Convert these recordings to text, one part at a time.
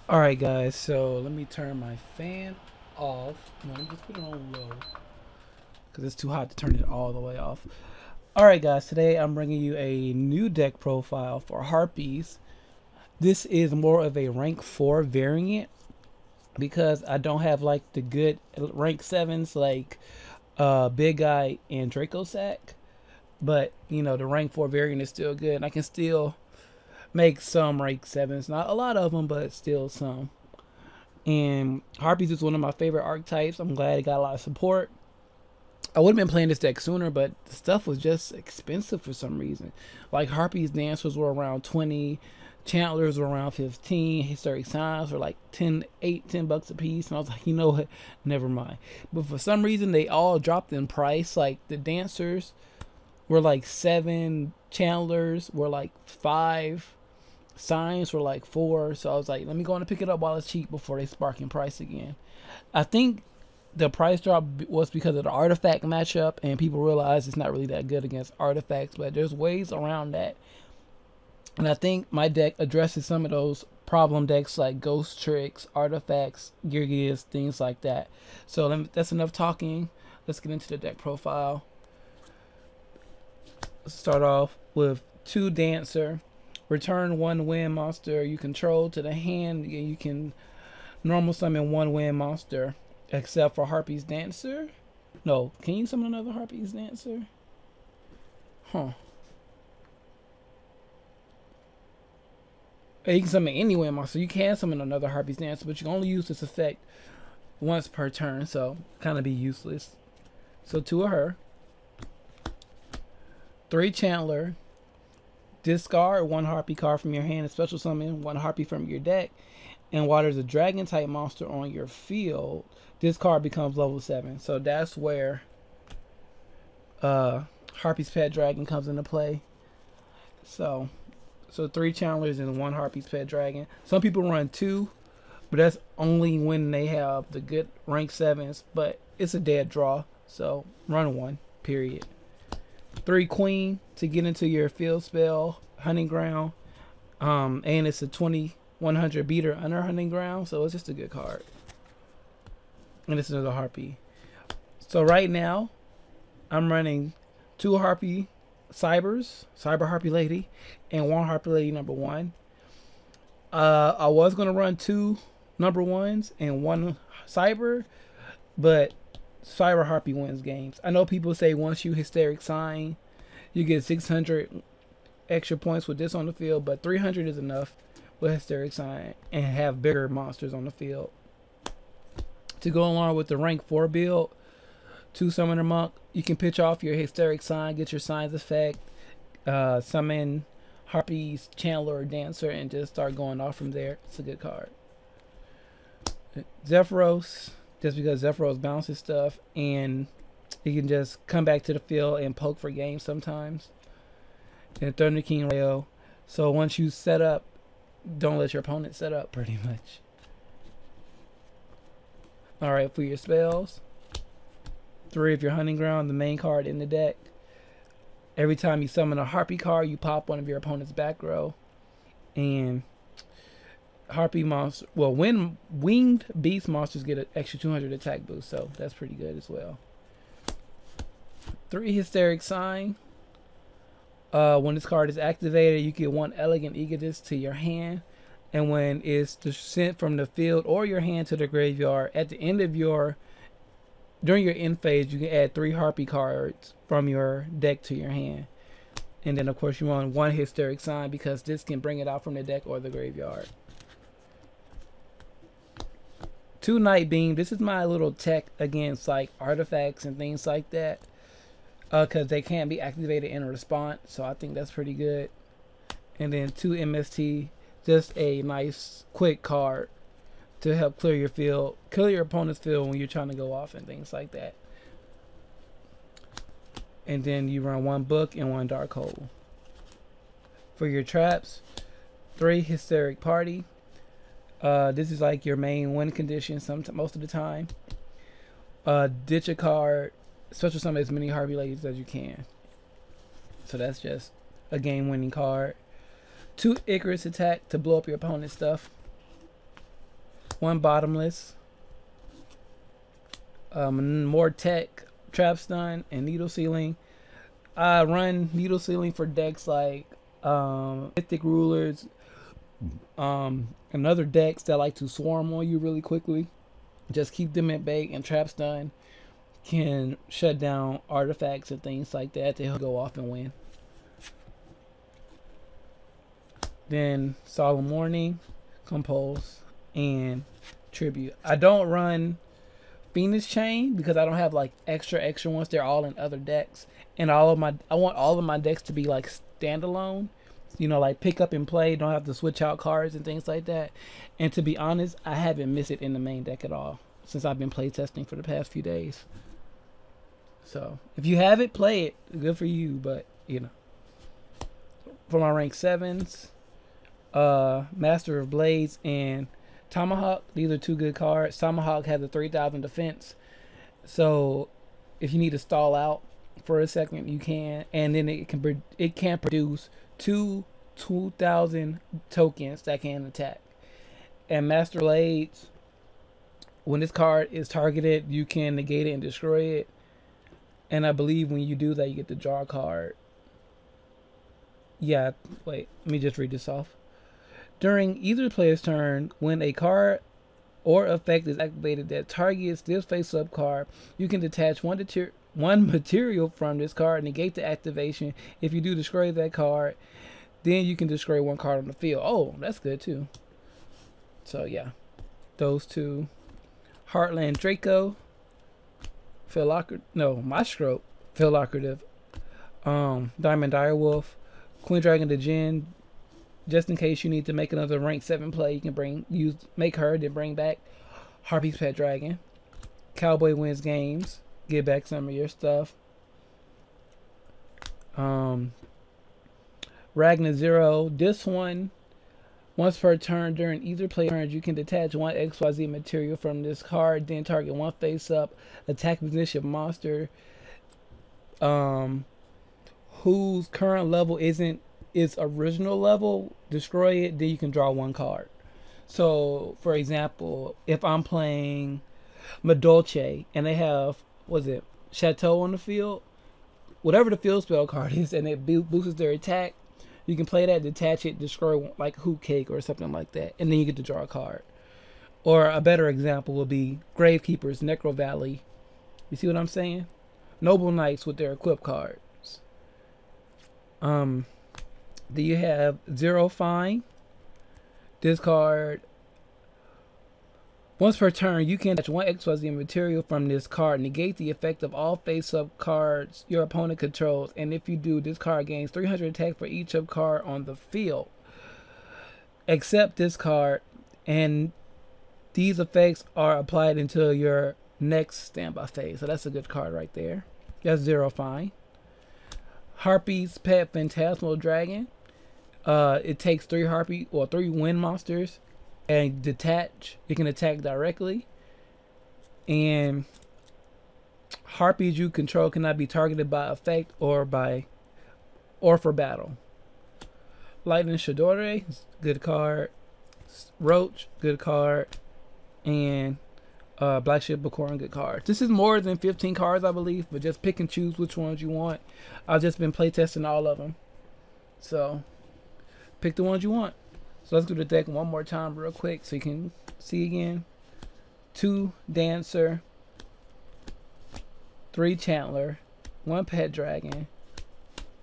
Alright guys, so let me turn my fan off. No, let me just put it on low because it's too hot to turn it all the way off. Alright guys, today I'm bringing you a new deck profile for Harpies. This is more of a rank 4 variant because I don't have like the good rank 7s like Big Guy and Dracosack. But, you know, the rank 4 variant is still good and I can still make some rank 7s. Not a lot of them, but still some. And Harpies is one of my favorite archetypes. I'm glad it got a lot of support. I would have been playing this deck sooner, but the stuff was just expensive for some reason. Like Harpies dancers were around 20, Chandlers were around 15, Hysteric Signs were like 10, 8, 10 bucks a piece. And I was like, you know what? Never mind. But for some reason, they all dropped in price. Like the dancers were like 7, Chandlers were like 5, Signs were like 4. So I was like, let me go on and pick it up while it's cheap before they spark in price again. I think the price drop was because of the artifact matchup, and people realize it's not really that good against artifacts, but there's ways around that. And I think my deck addresses some of those problem decks like Ghost Tricks, Artifacts, Yugioh, things like that. So that's enough talking. Let's get into the deck profile. Let's start off with 2 Dancer. Return 1 wind monster you control to the hand. You can normal summon 1 wind monster, except for Harpie's Dancer. No, can you summon another Harpie's Dancer? Huh. You can summon any wind monster. You can summon another Harpie's Dancer, but you can only use this effect once per turn, so kind of be useless. So 2 of her. 3 Chandler. Discard 1 Harpie card from your hand and special summon 1 Harpie from your deck. And while there's a dragon type monster on your field, this card becomes level 7. So that's where Harpie's Pet Dragon comes into play. So 3 Chandlers and 1 Harpie's Pet Dragon. Some people run 2, but that's only when they have the good rank 7s. But it's a dead draw, so run 1, period. 3 Queen to get into your field spell, Hunting Ground. And it's a 2100 beater under Hunting Ground, so it's just a good card. And it's another Harpie. So right now, I'm running 2 Harpie Cyber Harpie Lady, and 1 Harpie Lady number 1. I was gonna run 2 number 1s and 1 Cyber, but Cyber Harpie wins games. I know people say once you Hysteric Sign, you get 600 extra points with this on the field, but 300 is enough with Hysteric Sign and have bigger monsters on the field. To go along with the rank 4 build, 2 Summoner Monk, you can pitch off your Hysteric Sign, get your Signs effect, summon Harpie's Chandler or Dancer, and just start going off from there. It's a good card. Zephyros, just because Zephyros bounces stuff, and you can just come back to the field and poke for games sometimes. And Thunder King Rayo. So once you set up, don't let your opponent set up, pretty much. Alright, for your spells, 3 of your Hunting Ground, the main card in the deck. Every time you summon a Harpie card, you pop one of your opponent's back row. And Harpie monster, well, winged beast monsters get an extra 200 attack boost, so that's pretty good as well. 3 Hysteric Sign. When this card is activated, you get 1 Elegant Egotist to your hand, and when it's sent from the field or your hand to the graveyard, at the end of during your end phase, you can add 3 Harpie cards from your deck to your hand. And then of course you want 1 Hysteric Sign because this can bring it out from the deck or the graveyard. 2 Night Beam. This is my little tech against like artifacts and things like that, because they can't be activated in a response, so I think that's pretty good. And then 2 MST, just a nice quick card to help clear your field, clear your opponent's field when you're trying to go off and things like that. And then you run 1 Book and 1 Dark Hole. For your traps, 3 Hysteric Party. This is like your main win condition most of the time. Ditch a card, special summon as many Harpie Ladies as you can. So that's just a game winning card. 2 Icarus attack to blow up your opponent's stuff. 1 bottomless, more tech, trap stun, and needle sealing. I run needle sealing for decks like mythic rulers, and other decks that like to swarm on you really quickly. Just keep them at bay, and trap stun can shut down artifacts and things like that to go off and win. Then Solemn Warning, Compulse, and Tribute. I don't run Phoenix Chain because I don't have like extra ones. They're all in other decks, and I want all of my decks to be like standalone. You know, like pick up and play. Don't have to switch out cards and things like that. And to be honest, I haven't missed it in the main deck at all since I've been play testing for the past few days. So if you have it, play it. Good for you. But you know, for my rank 7s, Master of Blades and Tomahawk, these are 2 good cards. Tomahawk has a 3000 defense, so if you need to stall out for a second, you can, and then it can produce 2,000 tokens that can attack. And Master Blades, when this card is targeted, you can negate it and destroy it. And I believe when you do that, you get to draw a card. Yeah, wait, let me just read this off. During either player's turn, when a card or effect is activated that targets this face-up card, you can detach one material from this card, negate the activation. If you do destroy that card, then you can destroy 1 card on the field. Oh, that's good too. So yeah, those 2. Heartland Draco, Maestro, Philocrative, Diamond Direwolf, Queen Dragon the Djinn. Just in case you need to make another rank 7 play, you can make her, then bring back Harpie's Pet Dragon. Cowboy wins games. Get back some of your stuff. Ragnar Zero. This one, once per turn during either player turns, you can detach 1 XYZ material from this card, then target 1 face-up attack position monster whose current level isn't its original level. Destroy it, then you can draw 1 card. So, for example, if I'm playing Madolche and they have, Chateau on the field, whatever the field spell card is, and it boosts their attack, you can play that, detach it, destroy like Hoop Cake or something like that, and then you get to draw a card. Or a better example would be Gravekeeper's Necro Valley. You see what I'm saying? Noble Knights with their equip cards. Do you have Zero Fine? This card, once per turn, you can detach 1 XYZ material from this card, negate the effect of all face-up cards your opponent controls, and if you do, this card gains 300 attack for each sub card on the field, except this card, and these effects are applied until your next standby phase. So that's a good card right there. That's Zero Fine. Harpie's Pet Phantasmal Dragon. It takes 3 Harpie or 3 wind monsters and detach. It can attack directly. And Harpies you control cannot be targeted by effect or for battle. Lightning Shadore, good card. Roach, good card. And Black Ship Bakoran, good card. This is more than 15 cards, I believe, but just pick and choose which ones you want. I've just been playtesting all of them, so pick the ones you want. So let's do the deck one more time real quick so you can see again. 2 Dancer, 3 Chandler, 1 Pet Dragon,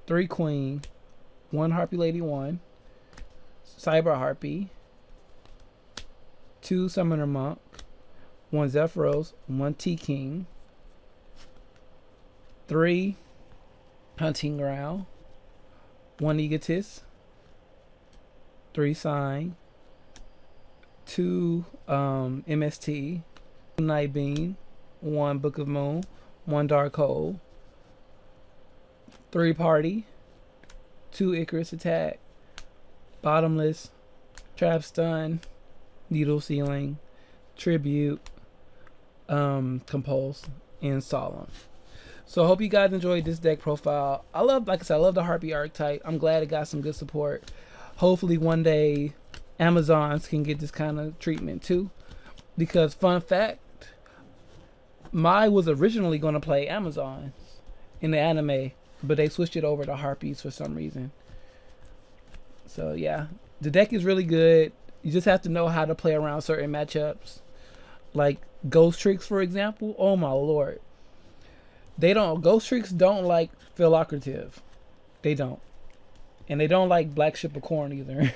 3 Queen, 1 Harpie Lady 1, Cyber Harpie, 2 Summoner Monk, 1 Zephyros, 1 T-King, 3 Hunting Ground, 1 Egotist, 3 Sign, 2 MST, 2 Night Beam, 1 Book of Moon, 1 Dark Hole, 3 Party, 2 Icarus Attack, Bottomless, Trap Stun, Needle Sealing, Tribute, Compulse, and Solemn. So I hope you guys enjoyed this deck profile. Like I said, I love the Harpie archetype. I'm glad it got some good support. Hopefully one day Amazons can get this kind of treatment too. Because fun fact, Mai was originally going to play Amazons in the anime, but they switched it over to Harpies for some reason. So yeah, the deck is really good. You just have to know how to play around certain matchups. Like Ghost Tricks, for example. Oh my lord. Ghost Tricks don't like Philocrative. They don't. And they don't like Black Ship of Corn either.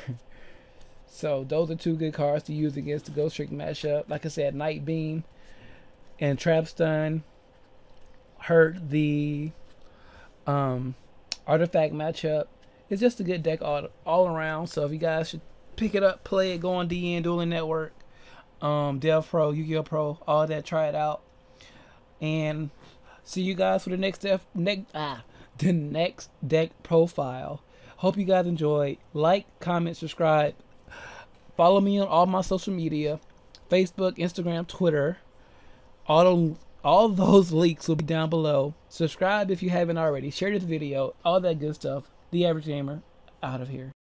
So those are two good cards to use against the Ghost Trick matchup. Like I said, Night Beam and Trap Stun hurt the Artifact matchup. It's just a good deck all around. So if you guys should pick it up, play it, go on DN, Dueling Network, DevPro, Yu-Gi-Oh! Pro, all that, try it out. And see you guys for the next deck profile. Hope you guys enjoyed. Like, comment, subscribe. Follow me on all my social media, Facebook, Instagram, Twitter. All those links will be down below. Subscribe if you haven't already. Share this video. All that good stuff. The Average Gamer, out of here.